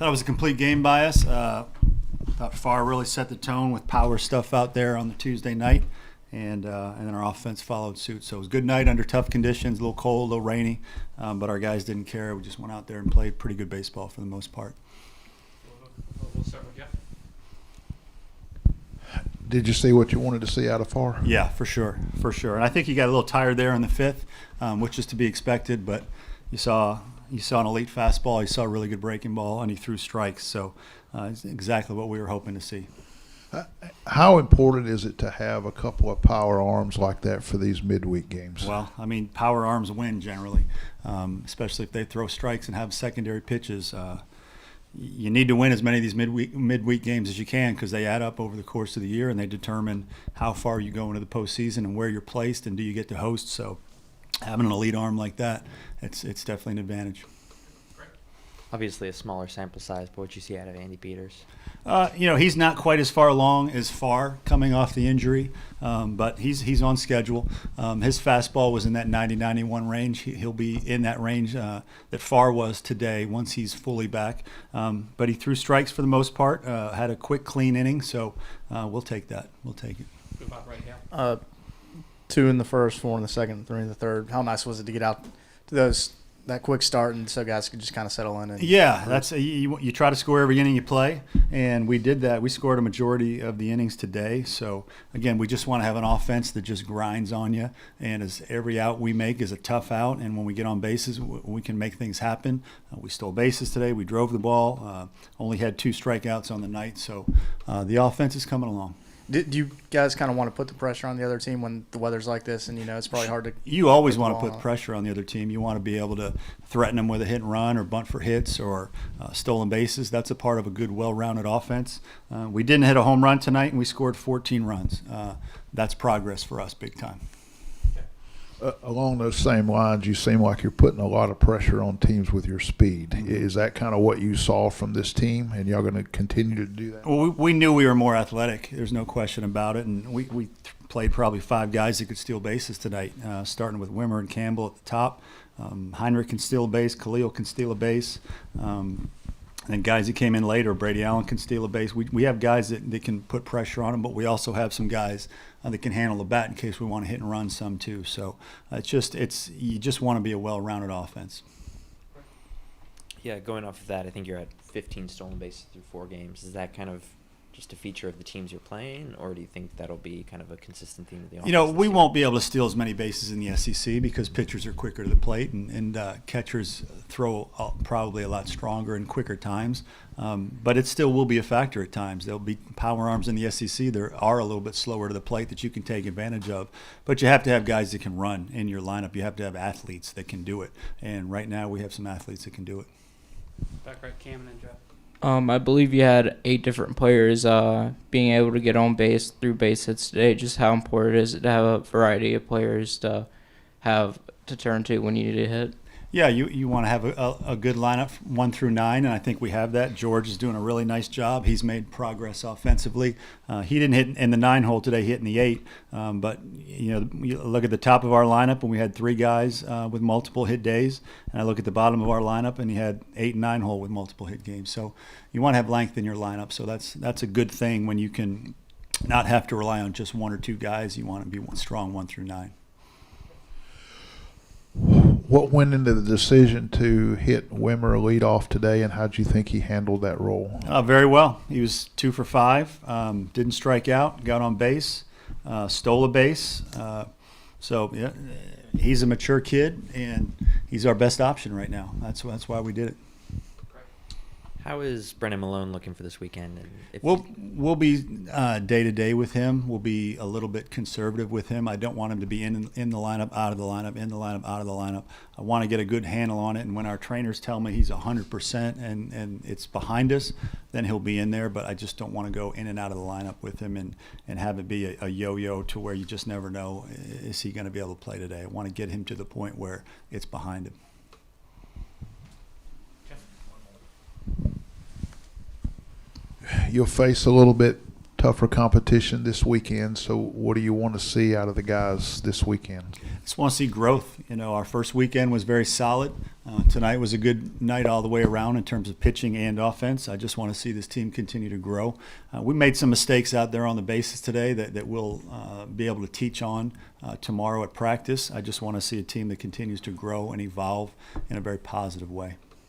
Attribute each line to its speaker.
Speaker 1: Thought it was a complete game by us. Thought Farr really set the tone with power stuff out there on the Tuesday night, and then our offense followed suit. So it was a good night under tough conditions, a little cold, a little rainy, but our guys didn't care. We just went out there and played pretty good baseball for the most part.
Speaker 2: We'll start with Jeff.
Speaker 3: Did you see what you wanted to see out of Farr?
Speaker 1: Yeah, for sure. And I think he got a little tired there in the fifth, which is to be expected. But you saw an elite fastball, you saw a really good breaking ball, and he threw strikes. So it's exactly what we were hoping to see.
Speaker 3: How important is it to have a couple of power arms like that for these midweek games?
Speaker 1: Well, I mean, power arms win generally, especially if they throw strikes and have secondary pitches. You need to win as many of these midweek games as you can because they add up over the course of the year and they determine how far you go into the postseason and where you're placed and do you get to host. So having an elite arm like that, it's definitely an advantage.
Speaker 4: Obviously a smaller sample size, but what you see out of Andy Peters?
Speaker 1: He's not quite as far along as Farr coming off the injury, but he's on schedule. His fastball was in that 90-91 range. He'll be in that range that Farr was today once he's fully back. But he threw strikes for the most part, had a quick, clean inning, so we'll take that. We'll take it.
Speaker 2: Good about right now.
Speaker 5: 2 in the first, 4 in the second, 3 in the third. How nice was it to get out to that quick start and so guys could just kind of settle in?
Speaker 1: Yeah, that's you try to score every inning you play, and we did that. We scored a majority of the innings today. So, again, we just want to have an offense that just grinds on you, and as every out we make is a tough out, and when we get on bases, we can make things happen. We stole bases today. We drove the ball. Only had 2 strikeouts on the night, so the offense is coming along.
Speaker 5: Do you guys kind of want to put the pressure on the other team when the weather's like this and, it's probably hard to –
Speaker 1: You always want to put pressure on the other team. You want to be able to threaten them with a hit and run or bunt for hits or stolen bases. That's a part of a good, well-rounded offense. We didn't hit a home run tonight, and we scored 14 runs. That's progress for us big time.
Speaker 3: Along those same lines, you seem like you're putting a lot of pressure on teams with your speed. Is that kind of what you saw from this team, and y'all going to continue to do that?
Speaker 1: Well, we knew we were more athletic. There's no question about it, and we played probably 5 guys that could steal bases tonight, starting with Wimmer and Campbell at the top. Heinrich can steal a base. Khalil can steal a base. And guys that came in later, Brady Allen can steal a base. We have guys that can put pressure on them, but we also have some guys that can handle the bat in case we want to hit and run some too. So you just want to be a well-rounded offense.
Speaker 4: Yeah, going off of that, I think you're at 15 stolen bases through 4 games. Is that kind of just a feature of the teams you're playing, or do you think that'll be kind of a consistent theme of the offense?
Speaker 1: We won't be able to steal as many bases in the SEC because pitchers are quicker to the plate and catchers throw probably a lot stronger and quicker times. But it still will be a factor at times. There'll be power arms in the SEC that are a little bit slower to the plate that you can take advantage of. But you have to have guys that can run in your lineup. You have to have athletes that can do it. And right now we have some athletes that can do it.
Speaker 2: Back right, Cam and then Jeff.
Speaker 6: I believe you had 8 different players being able to get on base through base hits today. Just how important is it to have a variety of players to have to turn to when you need a hit?
Speaker 1: Yeah, you want to have a good lineup 1 through 9, and I think we have that. George is doing a really nice job. He's made progress offensively. He didn't hit in the 9 hole today, hit in the 8. But you look at the top of our lineup, and we had 3 guys with multiple hit days. And I look at the bottom of our lineup, and he had 8 and 9 hole with multiple hit games. So you want to have length in your lineup. So that's a good thing when you can not have to rely on just 1 or 2 guys. You want to be strong 1 through 9.
Speaker 3: What went into the decision to hit Wimmer lead off today, and how did you think he handled that role?
Speaker 1: Very well. He was 2 for 5, didn't strike out, got on base, stole a base. So yeah, he's a mature kid, and he's our best option right now. That's why we did it.
Speaker 4: How is Brennan Malone looking for this weekend? And
Speaker 1: We'll be day to day with him. We'll be a little bit conservative with him. I don't want him to be in the lineup, out of the lineup, in the lineup, out of the lineup. I want to get a good handle on it. And when our trainers tell me he's 100% and it's behind us, then he'll be in there. But I just don't want to go in and out of the lineup with him and have it be a yo-yo to where you just never know, is he going to be able to play today? I want to get him to the point where it's behind him.
Speaker 3: You'll face a little bit tougher competition this weekend. So what do you want to see out of the guys this weekend?
Speaker 1: Just want to see growth. You know, our first weekend was very solid. Tonight was a good night all the way around in terms of pitching and offense. I just want to see this team continue to grow. We made some mistakes out there on the bases today that we'll be able to teach on tomorrow at practice. I just want to see a team that continues to grow and evolve in a very positive way.